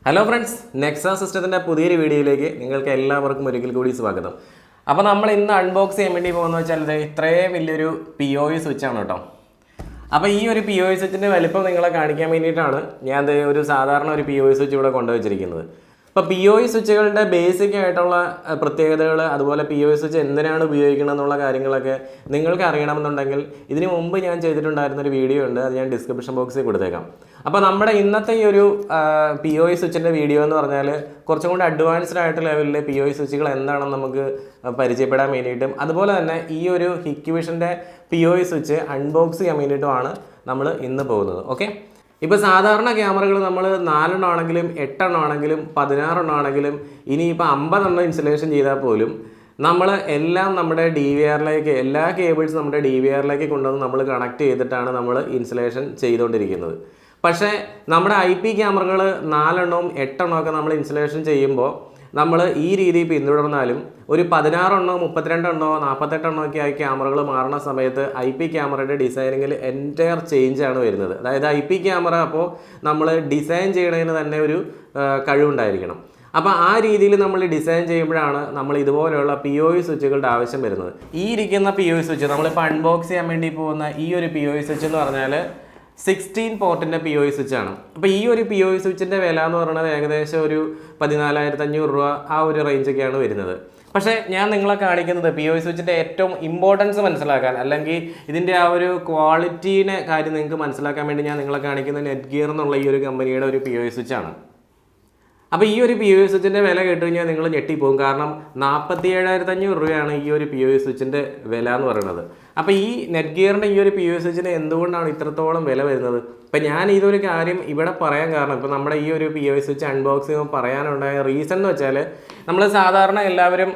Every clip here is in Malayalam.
Hello friends, Nexa System പുതിയൊരു വീഡിയോയിലേക്ക് നിങ്ങൾക്ക് എല്ലാവർക്കും ഒരിക്കൽ കൂടി സ്വാഗതം. അപ്പോൾ നമ്മൾ ഇന്ന് അൺബോക്സ് ചെയ്യാൻ വേണ്ടി പോകുന്നത് വെച്ചാൽ ഇത്രയും വലിയൊരു POE സ്വിച്ച് ആണ് കേട്ടോ. അപ്പോൾ ഈ ഒരു POE സ്വിച്ചിന്റെ വലിപ്പം നിങ്ങളെ കാണിക്കാൻ വേണ്ടിയിട്ടാണ് ഞാൻ ഒരു സാധാരണ ഒരു POE സ്വിച്ച് ഇവിടെ കൊണ്ടുവച്ചിരിക്കുന്നത്. അപ്പോൾ POE സ്വിച്ചുകളുടെ ബേസിക് ആയിട്ടുള്ള പ്രത്യേകതകൾ അതുപോലെ POE സ്വിച്ച് എന്തിനാണ് ഉപയോഗിക്കുന്നത് എന്നുള്ള കാര്യങ്ങളൊക്കെ നിങ്ങൾക്ക് അറിയണമെന്നുണ്ടെങ്കിൽ ഇതിനു മുമ്പ് ഞാൻ ചെയ്തിട്ടുണ്ടായിരുന്ന ഒരു വീഡിയോ ഉണ്ട്, അത് ഞാൻ ഡിസ്ക്രിപ്ഷൻ ബോക്സിൽ കൊടുത്തേക്കാം. അപ്പോൾ നമ്മുടെ ഇന്നത്തെ ഈ ഒരു POE സ്വിച്ചിൻ്റെ വീഡിയോ എന്ന് പറഞ്ഞാൽ കുറച്ചും കൂടി അഡ്വാൻസ്ഡ് ആയിട്ട് ലെവലിൽ POE സ്വിച്ചുകൾ എന്താണെന്ന് നമുക്ക് പരിചയപ്പെടാൻ വേണ്ടിയിട്ടും അതുപോലെ തന്നെ ഈ ഒരു ഹിക്വിഷൻ്റെ POE സ്വിച്ച് അൺബോക്സ് ചെയ്യാൻ വേണ്ടിയിട്ടുമാണ് നമ്മൾ ഇന്ന് പോകുന്നത്. ഓക്കെ, ഇപ്പോൾ സാധാരണ ക്യാമറകൾ നമ്മൾ 4 എണ്ണം ആണെങ്കിലും 8 എണ്ണം ആണെങ്കിലും 16 എണ്ണം ആണെങ്കിലും ഇനിയിപ്പോൾ 50 എണ്ണം ഇൻസ്റ്റലേഷൻ ചെയ്താൽ പോലും നമ്മൾ എല്ലാം നമ്മുടെ DVRലേക്ക് എല്ലാ കേബിൾസ് നമ്മുടെ DVRലേക്ക് കൊണ്ടുവന്ന് നമ്മൾ കണക്ട് ചെയ്തിട്ടാണ് നമ്മൾ ഇൻസ്റ്റലേഷൻ ചെയ്തുകൊണ്ടിരിക്കുന്നത്. പക്ഷേ നമ്മുടെ IP ക്യാമറകൾ 4 എണ്ണവും 8 എണ്ണവും ഒക്കെ നമ്മൾ ഇൻസ്റ്റലേഷൻ ചെയ്യുമ്പോൾ നമ്മൾ ഈ രീതി പിന്തുടർന്നാലും ഒരു 16 എണ്ണോ 32 എണ്ണോ 48 എണ്ണോ ഒക്കെ ആയി ക്യാമറകൾ മാറുന്ന സമയത്ത് IP ക്യാമറയുടെ ഡിസൈനിങ്ങിൽ എൻറ്റയർ ചേഞ്ച് ആണ് വരുന്നത്. അതായത് IP ക്യാമറ അപ്പോൾ നമ്മൾ ഡിസൈൻ ചെയ്യണതിന് തന്നെ ഒരു കഴിവുണ്ടായിരിക്കണം. അപ്പോൾ ആ രീതിയിൽ നമ്മൾ ഡിസൈൻ ചെയ്യുമ്പോഴാണ് നമ്മൾ ഇതുപോലെയുള്ള POE സ്വിച്ചുകളുടെ ആവശ്യം വരുന്നത്. ഈ ഇരിക്കുന്ന POE സ്വിച്ച് നമ്മളിപ്പോൾ അൺബോക്സ് ചെയ്യാൻ വേണ്ടി പോകുന്ന ഈ ഒരു POE സ്വിച്ച് എന്ന് പറഞ്ഞാൽ 16 പോർട്ടിൻ്റെ POE സ്വിച്ചാണ്. അപ്പോൾ ഈ ഒരു POE സ്വിച്ചിൻ്റെ വില എന്ന് പറയുന്നത് ഏകദേശം ഒരു 14,500 രൂപ ആ ഒരു റേഞ്ചൊക്കെയാണ് വരുന്നത്. പക്ഷേ ഞാൻ നിങ്ങളെ കാണിക്കുന്നത് POE സ്വിച്ചിൻ്റെ ഏറ്റവും ഇമ്പോർട്ടൻസ് മനസ്സിലാക്കാൻ അല്ലെങ്കിൽ ഇതിൻ്റെ ആ ഒരു ക്വാളിറ്റീനെ കാര്യം നിങ്ങൾക്ക് മനസ്സിലാക്കാൻ വേണ്ടി ഞാൻ നിങ്ങളെ കാണിക്കുന്നത് നെറ്റ്ഗിയർ എന്നുള്ള ഈ ഒരു കമ്പനിയുടെ ഒരു POE സ്വിച്ചാണ്. അപ്പോൾ ഈ ഒരു POE സ്വിച്ചിൻ്റെ വില കേട്ട് കഴിഞ്ഞാൽ നിങ്ങൾ ഞെട്ടിപ്പോകും. കാരണം 47,500 രൂപയാണ് ഈ ഒരു POE സ്വിച്ചിൻ്റെ വില എന്ന് പറയുന്നത്. അപ്പോൾ ഈ നെറ്റ്ഗിയറിൻ്റെ ഈ ഒരു POE സ്വിച്ചിന് എന്തുകൊണ്ടാണ് ഇത്രത്തോളം വില വരുന്നത്? അപ്പോൾ ഞാൻ ഇതൊരു കാര്യം ഇവിടെ പറയാൻ കാരണം ഇപ്പോൾ നമ്മുടെ ഈ ഒരു POE സ്വിച്ച് അൺബോക്സ് ചെയ്യുമ്പോൾ പറയാനുണ്ടായ റീസൺ എന്ന് വെച്ചാൽ നമ്മൾ സാധാരണ എല്ലാവരും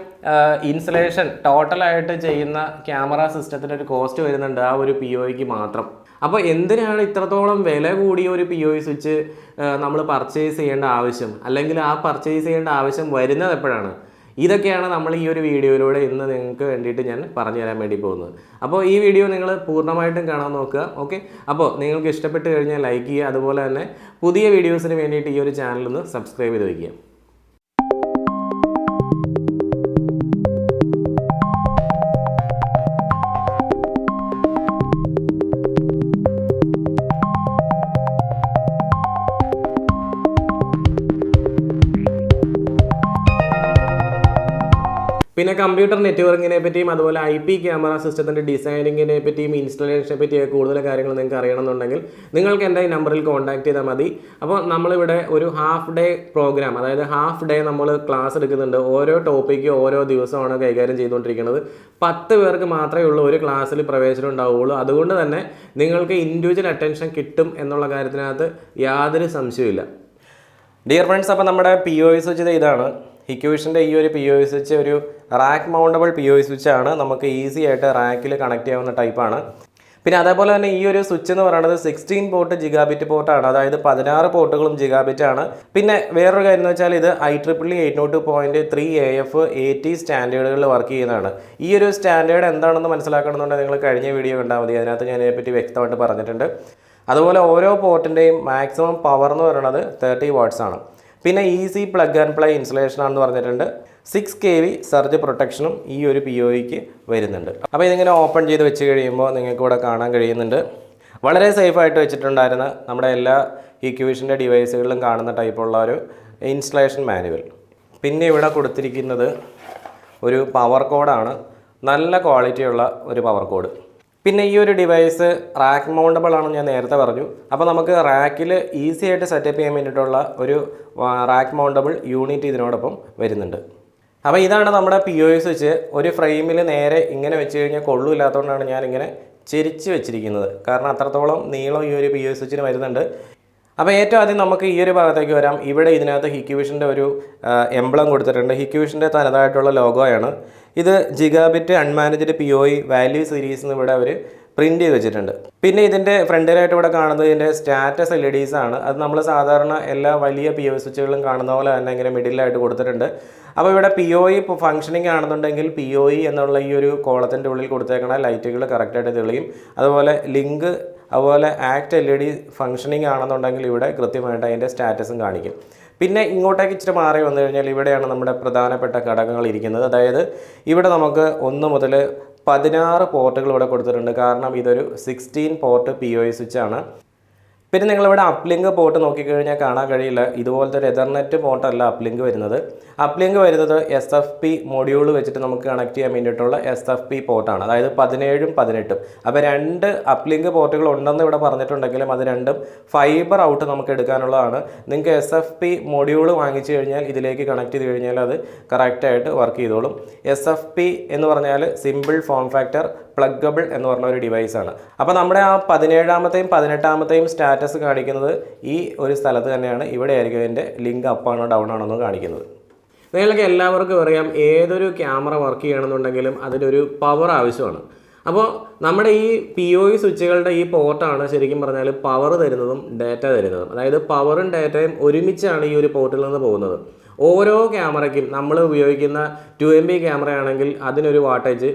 ഇൻസ്റ്റലേഷൻ ടോട്ടലായിട്ട് ചെയ്യുന്ന ക്യാമറ സിസ്റ്റത്തിൻ്റെ ഒരു കോസ്റ്റ് വരുന്നുണ്ട് ആ ഒരു POEക്ക് മാത്രം. അപ്പോൾ എന്തിനാണ് ഇത്രത്തോളം വില കൂടിയ ഒരു POE സ്വിച്ച് നമ്മൾ പർച്ചേസ് ചെയ്യേണ്ട ആവശ്യം, അല്ലെങ്കിൽ ആ പർച്ചേസ് ചെയ്യേണ്ട ആവശ്യം വരുന്നത് എപ്പോഴാണ്? ഇതൊക്കെയാണ് നമ്മൾ ഈ ഒരു വീഡിയോയിലൂടെ ഇന്ന് നിങ്ങൾക്ക് വേണ്ടിയിട്ട് ഞാൻ പറഞ്ഞു തരാൻ വേണ്ടി പോകുന്നത്. അപ്പോൾ ഈ വീഡിയോ നിങ്ങൾ പൂർണ്ണമായിട്ടും കാണാൻ നോക്കുക. ഓക്കെ, അപ്പോൾ നിങ്ങൾക്ക് ഇഷ്ടപ്പെട്ട് കഴിഞ്ഞാൽ ലൈക്ക് ചെയ്യുക, അതുപോലെ തന്നെ പുതിയ വീഡിയോസിന് വേണ്ടിയിട്ട് ഈ ഒരു ചാനലൊന്ന് സബ്സ്ക്രൈബ് ചെയ്ത് വയ്ക്കുക. പിന്നെ കമ്പ്യൂട്ടർ നെറ്റ്വർക്കിനെ പറ്റിയും അതുപോലെ IP ക്യാമറ സിസ്റ്റത്തിൻ്റെ ഡിസൈനിങ്ങിനെ പറ്റിയും ഇൻസ്റ്റലേഷനെ പറ്റിയൊക്കെ കൂടുതൽ കാര്യങ്ങൾ നിങ്ങൾക്ക് അറിയണമെന്നുണ്ടെങ്കിൽ നിങ്ങൾക്ക് എൻ്റെ ഈ നമ്പറിൽ കോൺടാക്ട് ചെയ്താൽ മതി. അപ്പോൾ നമ്മളിവിടെ ഒരു ഹാഫ് ഡേ പ്രോഗ്രാം, അതായത് ഹാഫ് ഡേ നമ്മൾ ക്ലാസ് എടുക്കുന്നുണ്ട്. ഓരോ ടോപ്പിക്കും ഓരോ ദിവസമാണ് കൈകാര്യം ചെയ്തുകൊണ്ടിരിക്കുന്നത്. 10 പേർക്ക് മാത്രമേ ഉള്ളൂ ഒരു ക്ലാസ്സിൽ പ്രവേശനം ഉണ്ടാവുകയുള്ളൂ. അതുകൊണ്ട് തന്നെ നിങ്ങൾക്ക് ഇൻഡിവിജ്വൽ അറ്റൻഷൻ കിട്ടും എന്നുള്ള കാര്യത്തിനകത്ത് യാതൊരു സംശയമില്ല. ഡിയർ ഫ്രണ്ട്സ്, അപ്പോൾ നമ്മുടെ POE സ്വിച്ച് ഇതാണ്. ഹിക്വിഷൻ്റെ ഈ ഒരു POE സ്വിച്ച് ഒരു റാക്ക് മൗണ്ടബിൾ POE സ്വിച്ചാണ്. നമുക്ക് ഈസി ആയിട്ട് റാക്കിൽ കണക്ട് ചെയ്യാവുന്ന ടൈപ്പാണ്. പിന്നെ അതേപോലെ തന്നെ ഈ ഒരു സ്വിച്ച് എന്ന് പറയുന്നത് 16 പോർട്ട് ജിഗാബിറ്റ് പോർട്ടാണ്, അതായത് 16 പോർട്ടുകളും ജിഗാബിറ്റാണ്. പിന്നെ വേറൊരു കാര്യം എന്ന് വെച്ചാൽ ഇത് IEEE 802.3AF80 സ്റ്റാൻഡേർഡുകളിൽ വർക്ക് ചെയ്യുന്നതാണ്. ഈ ഒരു സ്റ്റാൻഡേർഡ് എന്താണെന്ന് മനസ്സിലാക്കണമെന്നുണ്ടെങ്കിൽ നിങ്ങൾ കഴിഞ്ഞ വീഡിയോ കണ്ടാൽ മതി, അതിനകത്ത് ഞാൻ ഇതിനെപ്പറ്റി വ്യക്തമായിട്ട് പറഞ്ഞിട്ടുണ്ട്. അതുപോലെ ഓരോ പോർട്ടിൻ്റെയും മാക്സിമം പവർ എന്ന് പറയുന്നത് 30 വാട്ട്സ് ആണ്. പിന്നെ easy plug and play installation ആണെന്ന് പറഞ്ഞിട്ടുണ്ട്. 6 kV സർജ് പ്രൊട്ടക്ഷനും ഈ ഒരു POEക്ക് വരുന്നുണ്ട്. അപ്പോൾ ഇതിങ്ങനെ ഓപ്പൺ ചെയ്ത് വെച്ച് കഴിയുമ്പോൾ നിങ്ങൾക്ക് ഇവിടെ കാണാൻ കഴിയുന്നുണ്ട്. വളരെ സേഫായിട്ട് വെച്ചിട്ടുണ്ടായിരുന്ന നമ്മുടെ എല്ലാ ഹിക്വിഷൻ്റെ ഡിവൈസുകളിലും കാണുന്ന ടൈപ്പുള്ള ഒരു ഇൻസ്റ്റലേഷൻ മാനുവൽ. പിന്നെ ഇവിടെ കൊടുത്തിരിക്കുന്നത് ഒരു പവർ കോഡാണ്, നല്ല ക്വാളിറ്റിയുള്ള ഒരു പവർ കോഡ്. പിന്നെ ഈ ഒരു ഡിവൈസ് റാക്ക് മൗണ്ടബിൾ ആണെന്ന് ഞാൻ നേരത്തെ പറഞ്ഞു. അപ്പോൾ നമുക്ക് റാക്കിൽ ഈസി ആയിട്ട് സെറ്റപ്പ് ചെയ്യാൻ വേണ്ടിയിട്ടുള്ള ഒരു റാക്ക് മൗണ്ടബിൾ യൂണിറ്റ് ഇതിനോടൊപ്പം വരുന്നുണ്ട്. അപ്പോൾ ഇതാണ് നമ്മുടെ POE സ്വിച്ച്. ഒരു ഫ്രെയിമിൽ നേരെ ഇങ്ങനെ വെച്ച് കഴിഞ്ഞാൽ കൊള്ളില്ലാത്തതുകൊണ്ടാണ് ഞാനിങ്ങനെ ചെരിച്ച് വെച്ചിരിക്കുന്നത്, കാരണം അത്രത്തോളം നീളം ഈ ഒരു POE സ്വിച്ചിന് വരുന്നുണ്ട്. അപ്പോൾ ഏറ്റവും ആദ്യം നമുക്ക് ഈ ഒരു ഭാഗത്തേക്ക് വരാം. ഇവിടെ ഇതിനകത്ത് ഹിക്വിഷൻ്റെ ഒരു എംബ്ലം കൊടുത്തിട്ടുണ്ട്. ഹിക്വിഷൻ്റെ തനതായിട്ടുള്ള ലോഗോയാണ് ഇത്. ജിഗാബിറ്റ് അൺമാനേജ്ഡ് POE വാല്യൂ സീരീസ് എന്ന് ഇവിടെ അവർ പ്രിൻ്റ് ചെയ്ത് വെച്ചിട്ടുണ്ട്. പിന്നെ ഇതിൻ്റെ ഫ്രണ്ടിലായിട്ട് ഇവിടെ കാണുന്നത് ഇതിൻ്റെ സ്റ്റാറ്റസ് LEDs ആണ്. അത് നമ്മൾ സാധാരണ എല്ലാ വലിയ POE സ്വിച്ചുകളും കാണുന്ന പോലെ തന്നെ ഇങ്ങനെ മിഡിലായിട്ട് കൊടുത്തിട്ടുണ്ട്. അപ്പോൾ ഇവിടെ POE ഇപ്പോൾ ഫംഗ്ഷനിങ് ആണെന്നുണ്ടെങ്കിൽ POE എന്നുള്ള ഈ ഒരു കോളത്തിൻ്റെ ഉള്ളിൽ കൊടുത്തേക്കണ ലൈറ്റുകൾ കറക്റ്റായിട്ട് തെളിയും. അതുപോലെ ലിങ്ക് അതുപോലെ ആക്ട് LED ഫംഗ്ഷനിങ് ആണെന്നുണ്ടെങ്കിൽ ഇവിടെ കൃത്യമായിട്ട് അതിൻ്റെ സ്റ്റാറ്റസും കാണിക്കും. പിന്നെ ഇങ്ങോട്ടേക്ക് ഇച്ചിരി മാറി വന്നു കഴിഞ്ഞാൽ ഇവിടെയാണ് നമ്മുടെ പ്രധാനപ്പെട്ട ഘടകങ്ങൾ ഇരിക്കുന്നത്. അതായത് ഇവിടെ നമുക്ക് 1 മുതൽ 16 പോർട്ടുകൾ ഇവിടെ കൊടുത്തിട്ടുണ്ട്. കാരണം ഇതൊരു 16 പോർട്ട് POE സ്വിച്ചാണ്. പിന്നെ നിങ്ങളിവിടെ അപ്ലിങ്ക് പോർട്ട് നോക്കിക്കഴിഞ്ഞാൽ കാണാൻ കഴിയില്ല. ഇതുപോലത്തെ ഒരു എതർനെറ്റ് പോർട്ടല്ല അപ്ലിങ്ക് വരുന്നത്. അപ്ലിങ്ക് വരുന്നത് SFP മൊഡ്യൂൾ വെച്ചിട്ട് നമുക്ക് കണക്ട് ചെയ്യാൻ വേണ്ടിയിട്ടുള്ള SFP പോർട്ടാണ്. അതായത് 17ഉം 18ഉം. അപ്പോൾ 2 അപ്ലിങ്ക് പോർട്ടുകൾ ഉണ്ടെന്ന് ഇവിടെ പറഞ്ഞിട്ടുണ്ടെങ്കിലും അത് രണ്ടും ഫൈബർ ഔട്ട് നമുക്ക് എടുക്കാനുള്ളതാണ്. നിങ്ങൾക്ക് SFP മൊഡ്യൂൾ വാങ്ങിച്ചു കഴിഞ്ഞാൽ ഇതിലേക്ക് കണക്ട് ചെയ്ത് കഴിഞ്ഞാൽ അത് കറക്റ്റായിട്ട് വർക്ക് ചെയ്തോളും. SFP എന്ന് പറഞ്ഞാൽ സിമ്പിൾ ഫോം ഫാക്ടർ പ്ലഗബിൾ എന്ന് പറഞ്ഞ ഒരു ഡിവൈസാണ്. അപ്പോൾ നമ്മുടെ ആ 17ാമത്തെയും 18ാമത്തെയും സ്റ്റാറ്റസ് കാണിക്കുന്നത് ഈ ഒരു സ്ഥലത്ത് തന്നെയാണ്. ഇവിടെ ആയിരിക്കും അതിൻ്റെ ലിങ്ക് അപ്പാണോ ഡൗൺ ആണോ എന്ന് കാണിക്കുന്നത്. നിങ്ങൾക്ക് എല്ലാവർക്കും അറിയാം, ഏതൊരു ക്യാമറ വർക്ക് ചെയ്യണമെന്നുണ്ടെങ്കിലും അതിനൊരു പവർ ആവശ്യമാണ്. അപ്പോൾ നമ്മുടെ ഈ POE സ്വിച്ചുകളുടെ ഈ പോർട്ടാണ് ശരിക്കും പറഞ്ഞാൽ പവർ തരുന്നതും ഡാറ്റ തരുന്നതും. അതായത് പവറും ഡാറ്റയും ഒരുമിച്ചാണ് ഈ ഒരു പോർട്ടിൽ നിന്ന് പോകുന്നത്. ഓരോ ക്യാമറയ്ക്കും നമ്മൾ ഉപയോഗിക്കുന്ന 2MB ക്യാമറയാണെങ്കിൽ അതിനൊരു വാട്ടേജ്,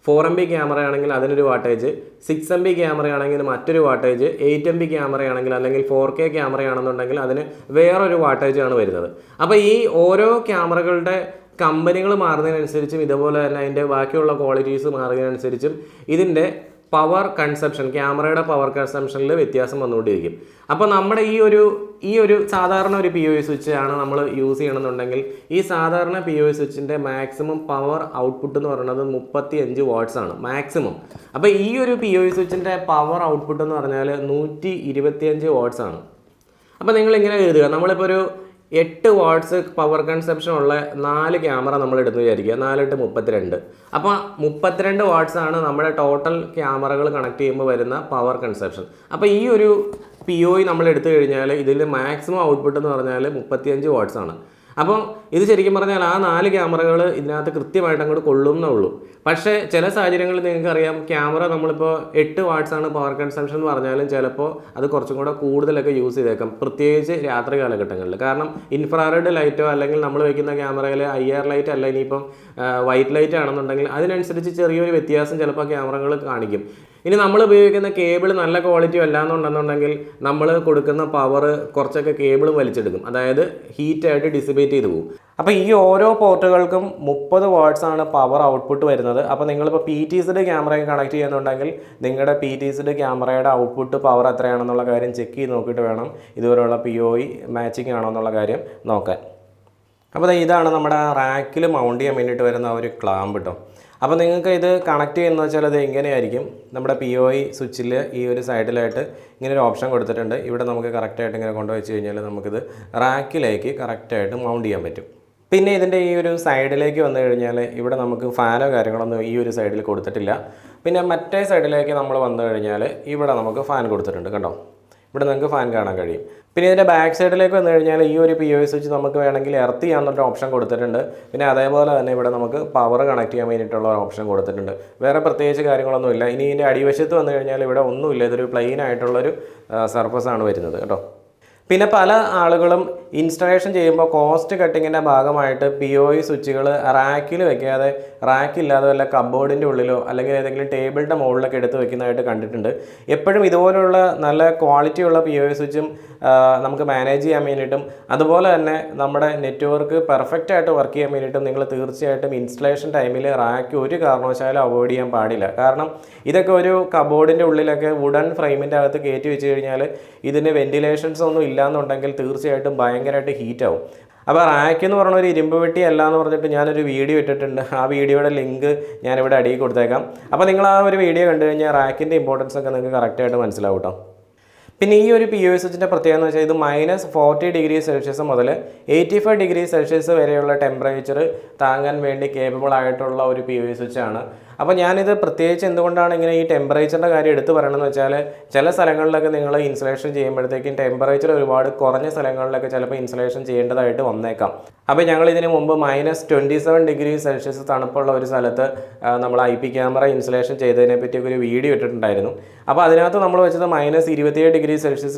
4MB ക്യാമറയാണെങ്കിൽ അതിനൊരു വാട്ടേജ്, 6MB ക്യാമറയാണെങ്കിൽ മറ്റൊരു വാട്ടേജ്, 8MB ക്യാമറയാണെങ്കിൽ അല്ലെങ്കിൽ 4K ക്യാമറയാണെന്നുണ്ടെങ്കിൽ അതിന് വേറൊരു വാട്ടേജാണ് വരുന്നത്. അപ്പോൾ ഈ ഓരോ ക്യാമറകളുടെ കമ്പനികൾ മാറുന്നതിനനുസരിച്ചും ഇതുപോലെ തന്നെ അതിൻ്റെ ബാക്കിയുള്ള ക്വാളിറ്റീസ് മാറുന്നതിനനുസരിച്ചും ഇതിൻ്റെ പവർ കൺസപ്ഷൻ, ക്യാമറയുടെ പവർ കൺസപ്ഷനിൽ വ്യത്യാസം വന്നുകൊണ്ടിരിക്കും. അപ്പോൾ നമ്മുടെ ഈ ഒരു സാധാരണ ഒരു POE സ്വിച്ച് ആണ് നമ്മൾ യൂസ് ചെയ്യണമെന്നുണ്ടെങ്കിൽ ഈ സാധാരണ POE സ്വിച്ചിൻ്റെ മാക്സിമം പവർ ഔട്ട്പുട്ട് എന്ന് പറയുന്നത് 35 വാട്ട്സ് ആണ് മാക്സിമം. അപ്പോൾ ഈ ഒരു POE സ്വിച്ചിൻ്റെ പവർ ഔട്ട്പുട്ട് എന്ന് പറഞ്ഞാൽ 125 വാട്ട്സ് ആണ്. അപ്പോൾ നിങ്ങളിങ്ങനെ എഴുതുക, നമ്മളിപ്പോൾ ഒരു 8 വാട്ട്സ് പവർ കൺസപ്ഷൻ ഉള്ള 4 ക്യാമറ നമ്മൾ എടുത്ത് വിചാരിക്കുക. 4 × 32. അപ്പോൾ 32 വാട്ട്സ് ആണ് നമ്മുടെ ടോട്ടൽ ക്യാമറകൾ കണക്ട് ചെയ്യുമ്പോൾ വരുന്ന പവർ കൺസപ്ഷൻ. അപ്പോൾ ഈ ഒരു POE നമ്മൾ എടുത്തു കഴിഞ്ഞാൽ ഇതിൻ്റെ മാക്സിമം ഔട്ട്പുട്ട് എന്ന് പറഞ്ഞാൽ 35 വാട്ട്സ് ആണ്. അപ്പോൾ ഇത് ശരിക്കും പറഞ്ഞാൽ ആ 4 ക്യാമറകൾ ഇതിനകത്ത് കൃത്യമായിട്ട് അങ്ങോട്ട് കൊള്ളുന്നേ ഉള്ളൂ. പക്ഷേ ചില സാഹചര്യങ്ങളിൽ നിങ്ങൾക്കറിയാം, ക്യാമറ നമ്മളിപ്പോൾ 8 വാട്ട്സ് ആണ് പവർ കൺസംഷൻ എന്ന് പറഞ്ഞാലും ചിലപ്പോൾ അത് കുറച്ചും കൂടെ കൂടുതലൊക്കെ യൂസ് ചെയ്തേക്കാം, പ്രത്യേകിച്ച് രാത്രി കാലഘട്ടങ്ങളിൽ. കാരണം ഇൻഫ്രാറെഡ് ലൈറ്റോ അല്ലെങ്കിൽ നമ്മൾ വയ്ക്കുന്ന ക്യാമറയിൽ IR ലൈറ്റ് അല്ല, ഇനിയിപ്പം വൈറ്റ് ലൈറ്റ് ആണെന്നുണ്ടെങ്കിൽ അതിനനുസരിച്ച് ചെറിയൊരു വ്യത്യാസം ചിലപ്പോൾ ക്യാമറകൾ കാണിക്കും. ഇനി നമ്മൾ ഉപയോഗിക്കുന്ന കേബിൾ നല്ല ക്വാളിറ്റി അല്ലാന്നുണ്ടെന്നുണ്ടെങ്കിൽ നമ്മൾ കൊടുക്കുന്ന പവർ കുറച്ചൊക്കെ കേബിൾ വലിച്ചെടുക്കും, അതായത് ഹീറ്റായിട്ട് ഡിസിപ്പേറ്റ് ചെയ്ത് പോകും. അപ്പോൾ ഈ ഓരോ പോർട്ടുകൾക്കും 30 വാട്ട്സ് ആണ് പവർ ഔട്ട്പുട്ട് വരുന്നത്. അപ്പോൾ നിങ്ങളിപ്പോൾ PTZD ക്യാമറയൊക്കെ കണക്ട് ചെയ്യുന്നുണ്ടെങ്കിൽ നിങ്ങളുടെ PTZD ക്യാമറയുടെ ഔട്ട്പുട്ട് പവർ എത്രയാണെന്നുള്ള കാര്യം ചെക്ക് ചെയ്ത് നോക്കിയിട്ട് വേണം ഇതുപോലുള്ള POE മാച്ചിങ് ആണോ എന്നുള്ള കാര്യം നോക്കാൻ. അപ്പോൾ ഇതാണ് നമ്മുടെ റാക്കിൽ മൗണ്ട് ചെയ്യാൻ വേണ്ടിയിട്ട് വരുന്ന ഒരു ക്ലാമ്പ് കേട്ടോ. അപ്പോൾ നിങ്ങൾക്ക് ഇത് കണക്ട് ചെയ്യുന്നത് വെച്ചാൽ അത് എങ്ങനെയായിരിക്കും, നമ്മുടെ POE സ്വിച്ചിൽ ഈ ഒരു സൈഡിലായിട്ട് ഇങ്ങനെ ഒരു ഓപ്ഷൻ കൊടുത്തിട്ടുണ്ട്. ഇവിടെ നമുക്ക് കറക്റ്റായിട്ട് ഇങ്ങനെ കൊണ്ടുവച്ച് കഴിഞ്ഞാൽ നമുക്കിത് റാക്കിലേക്ക് കറക്റ്റായിട്ട് മൗണ്ട് ചെയ്യാൻ പറ്റും. പിന്നെ ഇതിൻ്റെ ഈ ഒരു സൈഡിലേക്ക് വന്നു കഴിഞ്ഞാൽ ഇവിടെ നമുക്ക് ഫാനോ കാര്യങ്ങളൊന്നും ഈ ഒരു സൈഡിൽ കൊടുത്തിട്ടില്ല. പിന്നെ മറ്റേ സൈഡിലേക്ക് നമ്മൾ വന്നു കഴിഞ്ഞാൽ ഇവിടെ നമുക്ക് ഫാൻ കൊടുത്തിട്ടുണ്ട് കണ്ടോ. ഇവിടെ നിങ്ങൾക്ക് ഫാൻ കാണാൻ കഴിയും. പിന്നെ ഇതിൻ്റെ ബാക്ക് സൈഡിലേക്ക് വന്നു കഴിഞ്ഞാൽ ഈ ഒരു POE സ്വിച്ച് നമുക്ക് വേണമെങ്കിൽ എർത്ത് ചെയ്യാമെന്നൊരു ഓപ്ഷൻ കൊടുത്തിട്ടുണ്ട്. പിന്നെ അതേപോലെ തന്നെ ഇവിടെ നമുക്ക് പവർ കണക്ട് ചെയ്യാൻ വേണ്ടിയിട്ടുള്ള ഒരു ഓപ്ഷൻ കൊടുത്തിട്ടുണ്ട്. വേറെ പ്രത്യേകിച്ച് കാര്യങ്ങളൊന്നുമില്ല. ഇനി ഇതിൻ്റെ അടിവശത്ത് വന്നു കഴിഞ്ഞാൽ ഇവിടെ ഒന്നുമില്ല, ഇതൊരു പ്ലെയിൻ ആയിട്ടുള്ളൊരു സർഫസാണ് വരുന്നത് കേട്ടോ. പിന്നെ പല ആളുകളും ഇൻസ്റ്റാളേഷൻ ചെയ്യുമ്പോൾ കോസ്റ്റ് കട്ടിങ്ങിൻ്റെ ഭാഗമായിട്ട് POE സ്വിച്ചുകൾ റാക്കിൽ വെക്കാതെ, റാക്കില്ലാതെ വല്ല കബോർഡിൻ്റെ ഉള്ളിലോ അല്ലെങ്കിൽ ഏതെങ്കിലും ടേബിളിൻ്റെ മുകളിലൊക്കെ എടുത്ത് വെക്കുന്നതായിട്ട് കണ്ടിട്ടുണ്ട്. എപ്പോഴും ഇതുപോലുള്ള നല്ല ക്വാളിറ്റിയുള്ള POE സ്വിച്ചും നമുക്ക് മാനേജ് ചെയ്യാൻ വേണ്ടിയിട്ടും അതുപോലെ തന്നെ നമ്മുടെ നെറ്റ്വർക്ക് പെർഫെക്റ്റ് ആയിട്ട് വർക്ക് ചെയ്യാൻ വേണ്ടിയിട്ടും നിങ്ങൾ തീർച്ചയായിട്ടും ഇൻസ്റ്റലേഷൻ ടൈമിൽ റാക്ക് ഒരു കാരണവശാലും അവോയ്ഡ് ചെയ്യാൻ പാടില്ല. കാരണം ഇതൊക്കെ ഒരു കബോർഡിൻ്റെ ഉള്ളിലൊക്കെ വുഡൻ ഫ്രെയിമിൻ്റെ അകത്ത് കയറ്റി വെച്ച് കഴിഞ്ഞാൽ ഇതിന് വെന്റിലേഷൻസ് ഒന്നും ഇല്ലാന്നുണ്ടെങ്കിൽ തീർച്ചയായിട്ടും ഭയങ്കരമായിട്ട് ഹീറ്റാവും. അപ്പോൾ റാക്ക് എന്ന് പറഞ്ഞ ഒരു ഇരുമ്പ് വെട്ടി അല്ല എന്ന് പറഞ്ഞിട്ട് ഞാനൊരു വീഡിയോ ഇട്ടിട്ടുണ്ട്. ആ വീഡിയോയുടെ ലിങ്ക് ഞാനിവിടെ അടിയിൽ കൊടുത്തേക്കാം. അപ്പോൾ നിങ്ങൾ ആ ഒരു വീഡിയോ കണ്ടു കഴിഞ്ഞാൽ റാക്കിൻ്റെ ഇമ്പോർട്ടൻസ് ഒക്കെ നിങ്ങൾക്ക് കറക്റ്റായിട്ട് മനസ്സിലാവും കേട്ടോ. പിന്നെ ഈ ഒരു POE സ്വിച്ചിൻ്റെ പ്രത്യേകത എന്ന് വെച്ചാൽ ഇത് -40°C മുതൽ 85°C വരെയുള്ള ടെമ്പറേച്ചർ താങ്ങാൻ വേണ്ടി കേപ്പബിൾ ആയിട്ടുള്ള ഒരു POE സ്വിച്ചാണ്. അപ്പോൾ ഞാനിത് പ്രത്യേകിച്ച് എന്തുകൊണ്ടാണ് ഇങ്ങനെ ഈ ടെമ്പറേച്ചറിൻ്റെ കാര്യം എടുത്ത് പറയണമെന്ന് വെച്ചാൽ ചില സ്ഥലങ്ങളിലൊക്കെ നിങ്ങൾ ഇൻസ്റ്റലേഷൻ ചെയ്യുമ്പോഴത്തേക്കും ടെമ്പറേച്ചർ ഒരുപാട് കുറഞ്ഞ സ്ഥലങ്ങളിലൊക്കെ ചിലപ്പോൾ ഇൻസ്റ്റലേഷൻ ചെയ്യേണ്ടതായിട്ട് വന്നേക്കാം. അപ്പോൾ ഞങ്ങൾ ഇതിന് മുമ്പ് -27°C തണുപ്പുള്ള ഒരു സ്ഥലത്ത് നമ്മൾ IP ക്യാമറ ഇൻസ്റ്റലേഷൻ ചെയ്തതിനെ പറ്റിയൊക്കെ ഒരു വീഡിയോ ഇട്ടിട്ടുണ്ടായിരുന്നു. അപ്പോൾ അതിനകത്ത് നമ്മൾ വെച്ചത് -27°C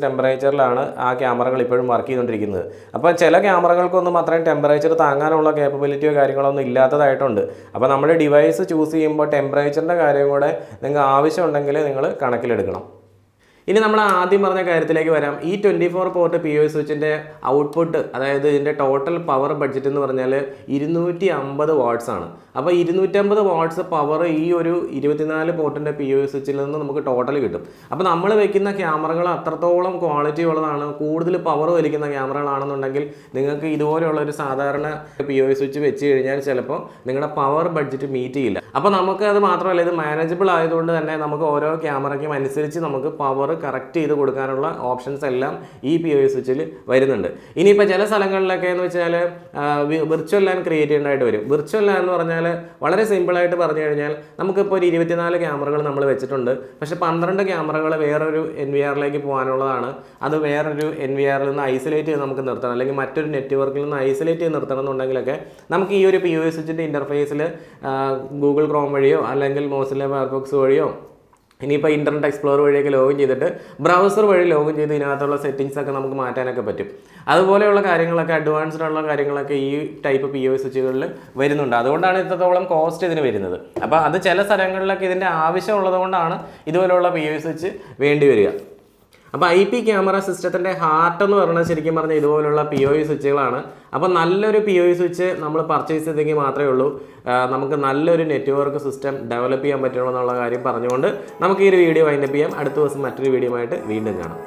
ടെമ്പറേച്ചറിലാണ് ആ ക്യാമറകൾ ഇപ്പോഴും വർക്ക് ചെയ്തുകൊണ്ടിരിക്കുന്നത്. അപ്പോൾ ചില ക്യാമറകൾക്കൊന്നും അത്രയും ടെമ്പറേച്ചർ താങ്ങാനുള്ള കേപ്പബിലിറ്റിയോ കാര്യങ്ങളൊന്നും ഇല്ലാത്തതായിട്ടുണ്ട്. അപ്പോൾ നമ്മുടെ ഡിവൈസ് ചൂസ് ചെയ്യുമ്പോൾ ടെമ്പറേച്ചറിൻ്റെ കാര്യം കൂടെ നിങ്ങൾക്ക് ആവശ്യമുണ്ടെങ്കിൽ നിങ്ങൾ കണക്കിലെടുക്കണം. ഇനി നമ്മൾ ആദ്യം പറഞ്ഞ കാര്യത്തിലേക്ക് വരാം. ഈ 24 പോർട്ട് POE സ്വിച്ചിൻ്റെ ഔട്ട്പുട്ട്, അതായത് ഇതിൻ്റെ ടോട്ടൽ പവർ ബഡ്ജറ്റ് എന്ന് പറഞ്ഞാൽ 250 വാട്ട്സ് ആണ്. അപ്പോൾ 250 വാട്ട്സ് പവർ ഈ ഒരു 24 പോർട്ടിൻ്റെ POE സ്വിച്ചിൽ നിന്ന് നമുക്ക് ടോട്ടൽ കിട്ടും. അപ്പോൾ നമ്മൾ വെക്കുന്ന ക്യാമറകൾ അത്രത്തോളം ക്വാളിറ്റി ഉള്ളതാണ്, കൂടുതൽ പവർ വലിക്കുന്ന ക്യാമറകളാണെന്നുണ്ടെങ്കിൽ നിങ്ങൾക്ക് ഇതുപോലെയുള്ള ഒരു സാധാരണ POE സ്വിച്ച് വെച്ച് കഴിഞ്ഞാൽ ചിലപ്പോൾ നിങ്ങളുടെ പവർ ബഡ്ജറ്റ് മീറ്റ് ചെയ്യില്ല. അപ്പോൾ നമുക്ക് അത് മാത്രമല്ല, ഇത് മാനേജബിൾ ആയതുകൊണ്ട് തന്നെ നമുക്ക് ഓരോ ക്യാമറയ്ക്കും അനുസരിച്ച് നമുക്ക് പവർ കറക്റ്റ് ചെയ്ത് കൊടുക്കാനുള്ള ഓപ്ഷൻസ് എല്ലാം ഈ POE സ്വിച്ചിൽ വരുന്നുണ്ട്. ഇനിയിപ്പോൾ ചില സ്ഥലങ്ങളിലൊക്കെ എന്ന് വെച്ചാൽ വിർച്വൽ ലാൻ ക്രിയേറ്റ് ചെയ്യേണ്ടതായിട്ട് വരും. വിർച്വൽ ലാൻ എന്ന് പറഞ്ഞാൽ വളരെ സിമ്പിളായിട്ട് പറഞ്ഞു കഴിഞ്ഞാൽ നമുക്കിപ്പോൾ ഒരു 24 ക്യാമറകൾ നമ്മൾ വെച്ചിട്ടുണ്ട്, പക്ഷേ 12 ക്യാമറകൾ വേറൊരു NVRലേക്ക് പോകാനുള്ളതാണ്. അത് വേറൊരു NVRൽ നിന്ന് ഐസൊലേറ്റ് ചെയ്ത് നമുക്ക് നിർത്തണം, അല്ലെങ്കിൽ മറ്റൊരു നെറ്റ്വർക്കിൽ നിന്ന് ഐസൊലേറ്റ് ചെയ്ത് നിർത്തണം എന്നുണ്ടെങ്കിലൊക്കെ നമുക്ക് ഈ ഒരു POE സ്വിച്ചിൻ്റെ ഇൻ്റർഫേസിൽ ഗൂഗിൾ ക്രോം വഴിയോ അല്ലെങ്കിൽ മോസില്ല ഫയർഫോക്സ് വഴിയോ ഇനിയിപ്പോൾ ഇൻ്റർനെറ്റ് എക്സ്പ്ലോർ വഴിയൊക്കെ ലോഗിൻ ചെയ്തിട്ട് ബ്രൗസർ വഴി ലോഗിൻ ചെയ്ത് ഇതിനകത്തുള്ള സെറ്റിങ്സൊക്കെ നമുക്ക് മാറ്റാനൊക്കെ പറ്റും. അതുപോലെയുള്ള കാര്യങ്ങളൊക്കെ, അഡ്വാൻസ്ഡ് ഉള്ള കാര്യങ്ങളൊക്കെ ഈ ടൈപ്പ് POE സ്വിച്ചുകളിൽ വരുന്നുണ്ട്. അതുകൊണ്ടാണ് ഇത്രത്തോളം കോസ്റ്റ് ഇതിന് വരുന്നത്. അപ്പോൾ അത് ചില സ്ഥലങ്ങളിലൊക്കെ ഇതിൻ്റെ ആവശ്യമുള്ളത് കൊണ്ടാണ് ഇതുപോലെയുള്ള POE സ്വിച്ച് വേണ്ടി വരിക. അപ്പോൾ IP ക്യാമറ സിസ്റ്റത്തിൻ്റെ ഹാർട്ട് എന്ന് പറഞ്ഞാൽ ശരിക്കും പറഞ്ഞാൽ ഇതുപോലുള്ള POE സ്വിച്ചുകളാണ്. അപ്പോൾ നല്ലൊരു POE സ്വിച്ച് നമ്മൾ പർച്ചേസ് ചെയ്തെങ്കിൽ മാത്രമേ ഉള്ളൂ നമുക്ക് നല്ലൊരു നെറ്റ്വർക്ക് സിസ്റ്റം ഡെവലപ്പ് ചെയ്യാൻ പറ്റുള്ളൂ എന്നുള്ള കാര്യം പറഞ്ഞുകൊണ്ട് നമുക്ക് ഈ ഒരു വീഡിയോ വൈൻഡപ്പ് ചെയ്യാം. അടുത്ത ദിവസം മറ്റൊരു വീഡിയോ ആയിട്ട് വീണ്ടും കാണാം.